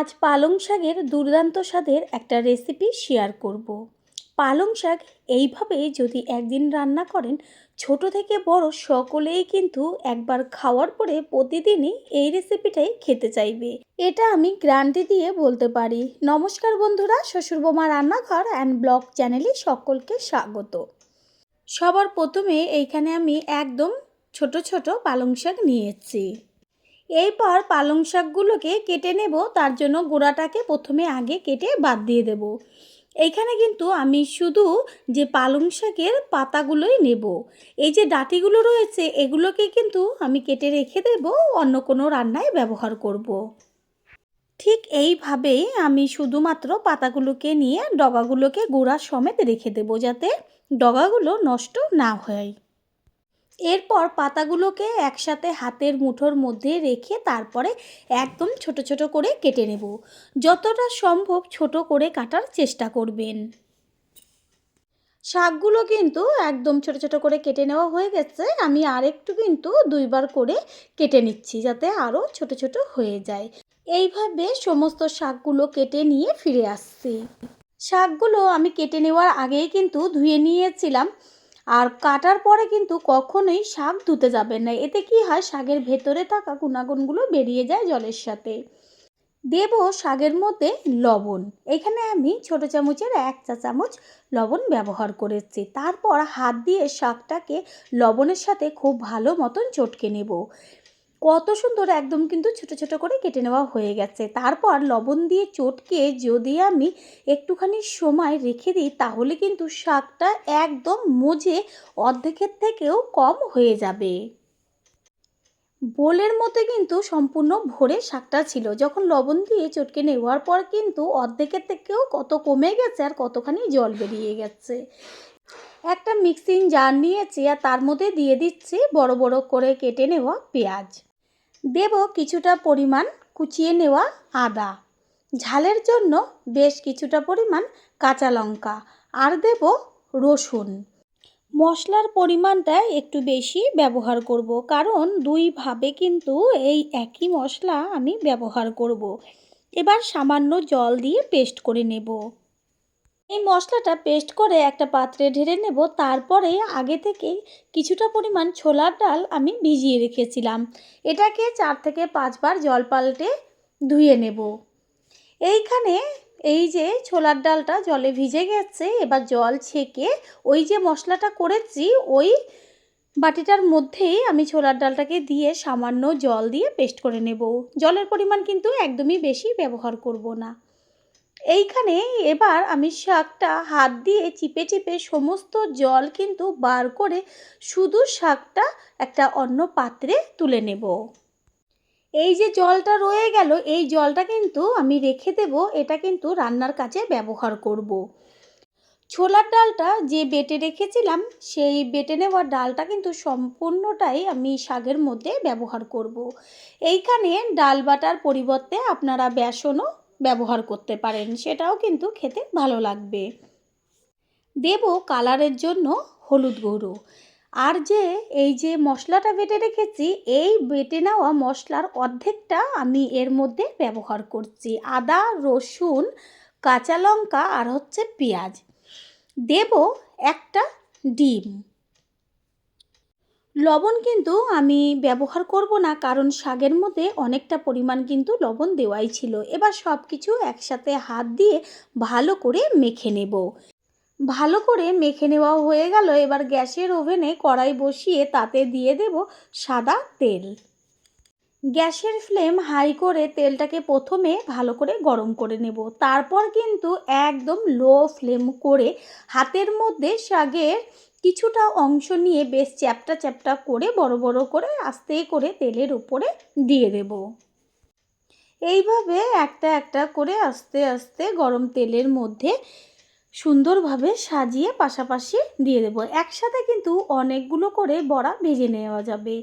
আজ পালং শাকের দুর্দান্ত স্বাদের একটা রেসিপি শেয়ার করব। পালং শাক এইভাবে যদি একদিন রান্না করেন, ছোট থেকে বড় সকলেই কিন্তু একবার খাওয়ার পরে প্রতিদিনই এই রেসিপিটাই খেতে চাইবে। এটা আমি গ্যারান্টি দিয়ে বলতে পারি। নমস্কার বন্ধুরা, শ্বশুরবোমা রান্নাঘর অ্যান্ড ব্লগ চ্যানেলে সকলকে স্বাগত। সবার প্রথমে এইখানে আমি একদম ছোট ছোট পালং শাক নিয়েছি। এরপর পালং শাকগুলোকে কেটে নেব। তার জন্য গোড়াটাকে প্রথমে আগে কেটে বাদ দিয়ে দেব। এইখানে কিন্তু আমি শুধু যে পালং শাকের পাতাগুলোই নেব। এই যে ডাঁটিগুলো রয়েছে এগুলোকে কিন্তু আমি কেটে রেখে দেব, অন্য কোনো রান্নায় ব্যবহার করব। ঠিক এইভাবেই আমি শুধুমাত্র পাতাগুলোকে নিয়ে ডগাগুলোকে গোড়া সমেত রেখে দেব, যাতে ডগাগুলো নষ্ট না হয়। এরপর পাতাগুলোকে একসাথে হাতের মুঠোর মধ্যে রেখে তারপরে একদম ছোট ছোট করে কেটে নেব। যতটা সম্ভব ছোট করে কাটার চেষ্টা করবেন। শাকগুলো কিন্তু একদম ছোট ছোট করে কেটে নেওয়া হয়ে গেছে। আমি আরেকটু কিন্তু দুইবার করে কেটে নিচ্ছি, যাতে আরও ছোট ছোট হয়ে যায়। এইভাবে সমস্ত শাকগুলো কেটে নিয়ে ফিরে আসছি। শাকগুলো আমি কেটে নেওয়ার আগেই কিন্তু ধুয়ে নিয়েছিলাম। আর কাটার পরে কিন্তু কখনোই শাক ধুতে যাবেন না, এতে কি হয় শাকের ভেতরে থাকা গুণাগুণগুলো বেরিয়ে যায় জলের সাথে। দেব শাকের মধ্যে লবণ। এখানে আমি ছোট চামচের 1 চা চামচ লবণ ব্যবহার করেছি। তারপর হাত দিয়ে শাকটাকে লবণের সাথে খুব ভালো মতন চটকে নেব। কত সুন্দর একদম কিন্তু ছোট ছোট করে কেটে নেওয়া হয়ে গেছে। তারপর লবণ দিয়ে চটকে যদি আমি একটুখানি সময় রেখে দিই, তাহলে কিন্তু শাকটা একদম মজে অর্ধেকের থেকেও কম হয়ে যাবে। বোলের মধ্যে কিন্তু সম্পূর্ণ ভরে শাকটা ছিল। যখন লবণ দিয়ে চটকে নেওয়ার পর কিন্তু অর্ধেকের থেকেও কত কমে গেছে আর কতখানি জল বেরিয়ে গেছে। একটা মিক্সিং জার নিয়েছি আর তার মধ্যে দিয়ে দিচ্ছি বড় বড় করে কেটে নেওয়া পেঁয়াজ। দেব কিছুটা পরিমাণ কুচিয়ে নেওয়া আদা, ঝালের জন্য বেশ কিছুটা পরিমাণ কাঁচা লঙ্কা, আর দেব রসুন। মশলার পরিমাণটা একটু বেশি ব্যবহার করব, কারণ দুইভাবে কিন্তু এই একই মশলা আমি ব্যবহার করব। এবার সামান্য জল দিয়ে পেস্ট করে নেব। এই মশলাটা পেস্ট করে একটা পাত্রে ঢেলে নেব। তারপরে আগে থেকে কিছুটা পরিমাণ ছোলার ডাল আমি ভিজিয়ে রেখেছিলাম। এটাকে 4 থেকে 5 বার জল পাল্টে ধুয়ে নেব। এইখানে এই যে ছোলার ডালটা জলে ভিজে গেছে, এবার জল ছেঁকে ওই যে মশলাটা করেছি ওই বাটিটার মধ্যেই আমি ছোলার ডালটাকে দিয়ে সামান্য জল দিয়ে পেস্ট করে নেব। জলের পরিমাণ কিন্তু একদমই বেশি ব্যবহার করব না। এইখানে এবার আমি শাকটা হাত দিয়ে চিপে চিপে সমস্ত জল কিন্তু বার করে শুধু শাকটা একটা অন্য পাত্রে তুলে নেব। এই যে জলটা রয়ে গেল, এই জলটা কিন্তু আমি রেখে দেব। এটা কিন্তু রান্নার কাজে ব্যবহার করব। ছোলার ডালটা যে বেটে রেখেছিলাম, সেই বেটে নেওয়ার ডালটা কিন্তু সম্পূর্ণটাই আমি শাকের মধ্যে ব্যবহার করব। এইখানে ডাল বাটার পরিবর্তে আপনারা বেসনও ব্যবহার করতে পারেন, সেটাও কিন্তু খেতে ভালো লাগবে। দেব কালারের জন্য হলুদ গুঁড়ো। আর যে এই যে মশলাটা বেটে রেখেছি, এই বেটে নেওয়া মশলার অর্ধেকটা আমি এর মধ্যে ব্যবহার করছি। আদা, রসুন, কাঁচা লঙ্কা আর হচ্ছে পেঁয়াজ। দেব একটা ডিম। লবণ কিন্তু আমি ব্যবহার করব না, কারণ শাকের মধ্যে অনেকটা পরিমাণ কিন্তু লবণ দেওয়াই ছিল। এবার সব কিছু একসাথে হাত দিয়ে ভালো করে মেখে নেব। ভালো করে মেখে নেওয়া হয়ে গেল। এবার গ্যাসের ওভেনে কড়াই বসিয়ে তাতে দিয়ে দেব সাদা তেল। গ্যাসের ফ্লেম হাই করে তেলটাকে প্রথমে ভালো করে গরম করে নেব। তারপর কিন্তু একদম লো ফ্লেম করে হাতের মধ্যে শাকের কিছুটা অংশ নিয়ে বেশ চ্যাপটা চ্যাপটা করে বড় বড় করে আস্তে করে তেলের উপরে দিয়ে দেব। এইভাবে একটা একটা করে আস্তে আস্তে গরম তেলের মধ্যে সুন্দরভাবে সাজিয়ে পাশাপাশি দিয়ে দেব। একসাথে কিন্তু অনেকগুলো করে বড়া ভেজে নেওয়া যাবে।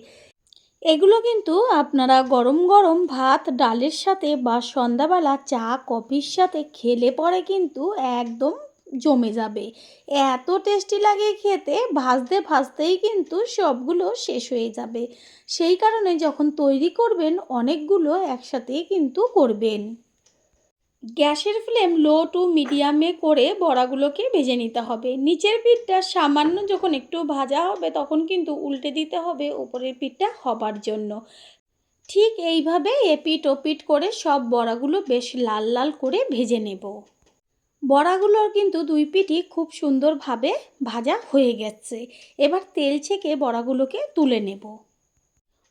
এগুলো কিন্তু আপনারা গরম গরম ভাত ডালের সাথে বা সন্ধ্যাবেলা চা কফির সাথে খেলে পরে কিন্তু একদম জমে যাবে। এত টেস্টি লাগে খেতে, ভাজতে ভাজতেই কিন্তু সবগুলো শেষ হয়ে যাবে। সেই কারণে যখন তৈরি করবেন অনেকগুলো একসাথেই কিন্তু করবেন। গ্যাসের ফ্লেম লো টু মিডিয়ামে করে বড়াগুলোকে ভেজে নিতে হবে। নিচের পিঠটা সামান্য যখন একটু ভাজা হবে তখন কিন্তু উল্টে দিতে হবে উপরের পিঠটা হবার জন্য। ঠিক এইভাবে এপিট ওপিট করে সব বড়াগুলো বেশ লাল লাল করে ভেজে নেব। বড়াগুলোর কিন্তু দুই পিঠই খুব সুন্দরভাবে ভাজা হয়ে গেছে। এবার তেল ছেঁকে বড়াগুলোকে তুলে নেব।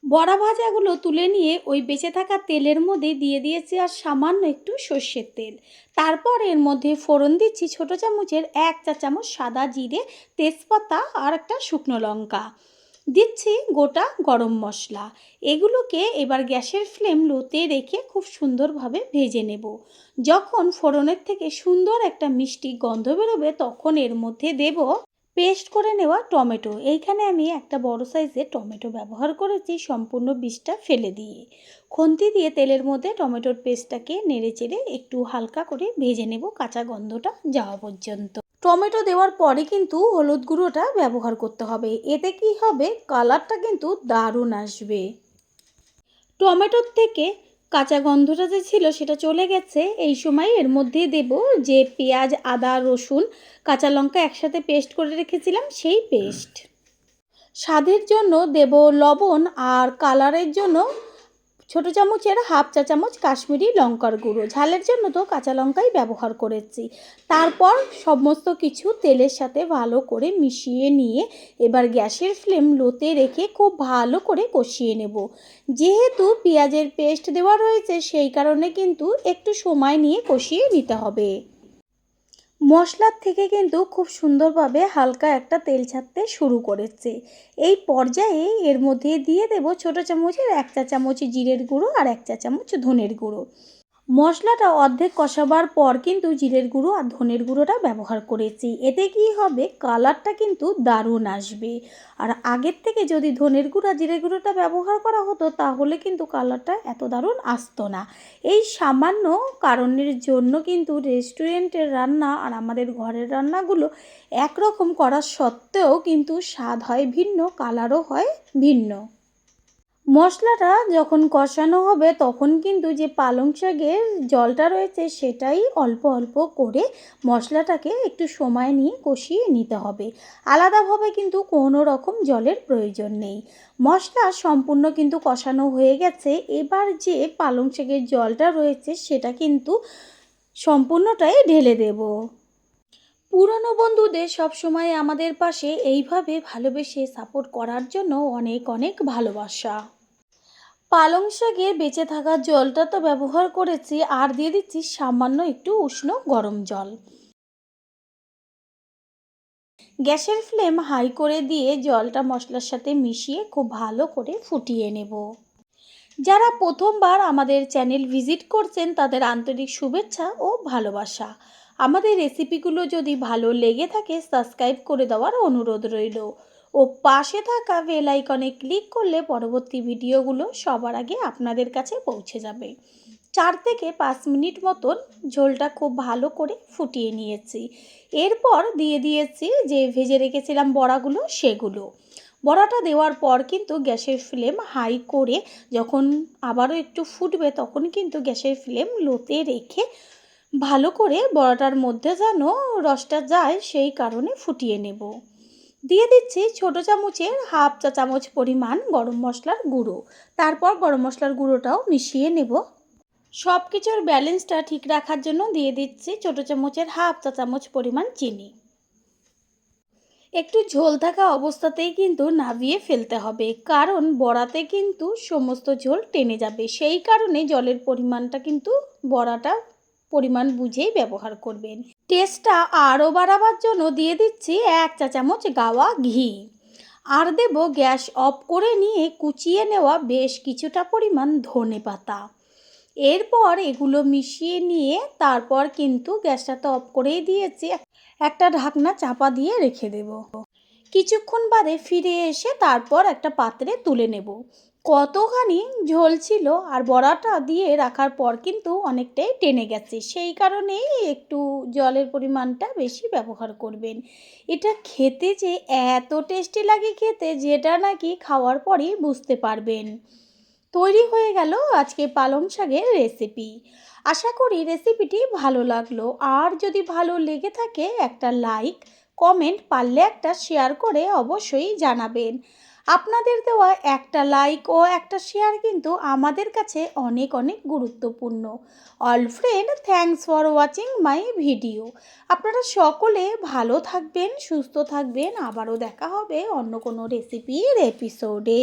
বড়া ভাজাগুলো তুলে নিয়ে ওই বেঁচে থাকা তেলের মধ্যে দিয়ে দিয়েছি আর সামান্য একটু সর্ষের তেল। তারপর এর মধ্যে ফোড়ন দিচ্ছি ছোটো চামচের 1 চা চামচ সাদা জিরে, তেজপাতা আর একটা শুকনো লঙ্কা। দিচ্ছি গোটা গরম মশলা। এগুলোকে এবার গ্যাসের ফ্লেম লোতে রেখে খুব সুন্দরভাবে ভেজে নেব। যখন ফোড়নের থেকে সুন্দর একটা মিষ্টি গন্ধ বেরোবে তখন এর মধ্যে দেব পেস্ট করে নেওয়া টমেটো। এইখানে আমি একটা বড় সাইজের টমেটো ব্যবহার করেছি সম্পূর্ণ বীজটা ফেলে দিয়ে। খুন্তি দিয়ে তেলের মধ্যে টমেটোর পেস্টটাকে নেড়ে চেড়ে একটু হালকা করে ভেজে নেব কাঁচা গন্ধটা যাওয়া পর্যন্ত। টমেটো দেওয়ার পরে কিন্তু হলুদ গুঁড়োটা ব্যবহার করতে হবে। এতে কি হবে, কালারটা কিন্তু দারুণ আসবে। টমেটোর থেকে কাঁচা গন্ধটা যে ছিল সেটা চলে গেছে। এই সময় এর মধ্যে দেব যে পেঁয়াজ, আদা, রসুন, কাঁচা লঙ্কা একসাথে পেস্ট করে রেখেছিলাম সেই পেস্ট। স্বাদের জন্য দেব লবণ আর কালারের জন্য ছোটো চামচের 1/2 চা চামচ কাশ্মীরি লঙ্কার গুঁড়ো। ঝালের জন্য তো কাঁচা লঙ্কাই ব্যবহার করেছি। তারপর সমস্ত কিছু তেলের সাথে ভালো করে মিশিয়ে নিয়ে এবার গ্যাসের ফ্লেম লোতে রেখে খুব ভালো করে কষিয়ে নেব। যেহেতু পেঁয়াজের পেস্ট দেওয়া রয়েছে সেই কারণে কিন্তু একটু সময় নিয়ে কষিয়ে নিতে হবে। মশলার থেকে কিন্তু খুব সুন্দরভাবে হালকা একটা তেল ছাড়তে শুরু করেছে। এই পর্যায়ে এর মধ্যে দিয়ে দেব ছোটো চামচের 1 চা চামচ জিরের গুঁড়ো আর 1 চা চামচ ধনের গুঁড়ো। মশলাটা অর্ধেক কষাবার পর কিন্তু জিরের গুঁড়ো আর ধনের গুঁড়োটা ব্যবহার করেছি। এতে কি হবে, কালারটা কিন্তু দারুণ আসবে। আর আগের থেকে যদি ধনের গুঁড়ো আর জিরের গুঁড়োটা ব্যবহার করা হতো তাহলে কিন্তু কালারটা এত দারুণ আসতো না। এই সামান্য কারণের জন্য কিন্তু রেস্টুরেন্টের রান্না আর আমাদের ঘরের রান্নাগুলো একরকম করা সত্ত্বেও কিন্তু স্বাদ হয় ভিন্ন, কালারও হয় ভিন্ন। মশলাটা যখন কষানো হবে তখন কিন্তু যে পালং শাকের জলটা রয়েছে সেটাই অল্প অল্প করে মশলাটাকে একটু সময় নিয়ে কষিয়ে নিতে হবে। আলাদাভাবে কিন্তু কোনো রকম জলের প্রয়োজন নেই। মশলা সম্পূর্ণ কিন্তু কষানো হয়ে গেছে। এবার যে পালং শাকের জলটা রয়েছে সেটা কিন্তু সম্পূর্ণটাই ঢেলে দেব। পুরনো বন্ধুদের সবসময় আমাদের পাশে এইভাবে ভালোবেসে সাপোর্ট করার জন্য অনেক অনেক ভালোবাসা। পালং শাকের বেঁচে থাকা জলটা তো ব্যবহার করেছি, আর দিয়ে দিচ্ছি সামান্য একটু উষ্ণ গরম জল। গ্যাসের ফ্লেম হাই করে দিয়ে জলটা মশলার সাথে মিশিয়ে খুব ভালো করে ফুটিয়ে নেব। যারা প্রথমবার আমাদের চ্যানেল ভিজিট করছেন তাদের আন্তরিক শুভেচ্ছা ও ভালোবাসা। আমাদের রেসিপিগুলো যদি ভালো লেগে থাকে সাবস্ক্রাইব করে দেওয়ার অনুরোধ রইল ও পাশে থাকা বেল আইকনে ক্লিক করলে পরবর্তী ভিডিওগুলো সবার আগে আপনাদের কাছে পৌঁছে যাবে। 4 থেকে 5 মিনিট মতন ঝোলটা খুব ভালো করে ফুটিয়ে নিয়েছি। এরপর দিয়ে দিয়েছি যে ভেজে রেখেছিলাম বড়াগুলো, সেগুলো। বড়াটা দেওয়ার পর কিন্তু গ্যাসের ফ্লেম হাই করে যখন আবারও একটু ফুটবে তখন কিন্তু গ্যাসের ফ্লেম লোতে রেখে ভালো করে বড়াটার মধ্যে যেন রসটা যায় সেই কারণে ফুটিয়ে নেব। দিয়ে দিচ্ছি ছোটো চামচের 1/2 চা চামচ পরিমাণ গরম মশলার গুঁড়ো। তারপর গরম মশলার গুঁড়োটাও মিশিয়ে নেব। সব কিছুর ব্যালেন্সটা ঠিক রাখার জন্য দিয়ে দিচ্ছি ছোটো চামচের 1/2 চা চামচ পরিমাণ চিনি। একটু ঝোল থাকা অবস্থাতেই কিন্তু নামিয়ে ফেলতে হবে, কারণ বড়াতে কিন্তু সমস্ত ঝোল টেনে যাবে। সেই কারণে জলের পরিমাণটা কিন্তু বড়াটা পরিমাণ বুঝেই ব্যবহার করবেন। টেস্টটা আরও বাড়াবার জন্য দিয়ে দিচ্ছি 1 চা চামচ গাওয়া ঘি। আর দেব গ্যাস অফ করে নিয়ে কুচিয়ে নেওয়া বেশ কিছুটা পরিমাণ ধনেপাতা। এরপর এগুলো মিশিয়ে নিয়ে তারপর কিন্তু গ্যাসটা তো অফ করেই দিয়েছি, একটা ঢাকনা চাপা দিয়ে রেখে দেব। কিছুক্ষণ বাদে ফিরে এসে তারপর একটা পাত্রে তুলে নেব। কতখানি ঝোল ছিল আর বড়াটা দিয়ে রাখার পর কিন্তু অনেকটাই টেনে গেছে, সেই কারণেই একটু জলের পরিমাণটা বেশি ব্যবহার করবেন। এটা খেতে যে এত টেস্টি লাগে খেতে, যেটা নাকি খাওয়ার পরই বুঝতে পারবেন। তৈরি হয়ে গেল আজকে পালং শাকের রেসিপি। আশা করি রেসিপিটি ভালো লাগলো। আর যদি ভালো লেগে থাকে একটা লাইক, কমেন্ট, পারলে একটা শেয়ার করে অবশ্যই জানাবেন। আপনাদের দেওয়া একটা লাইক ও একটা শেয়ার কিন্তু আমাদের কাছে অনেক অনেক গুরুত্বপূর্ণ। All friend, thanks for watching my video. আপনারা সকলে ভালো থাকবেন, সুস্থ থাকবেন। আবারও দেখা হবে অন্য কোনো রেসিপির এপিসোডে।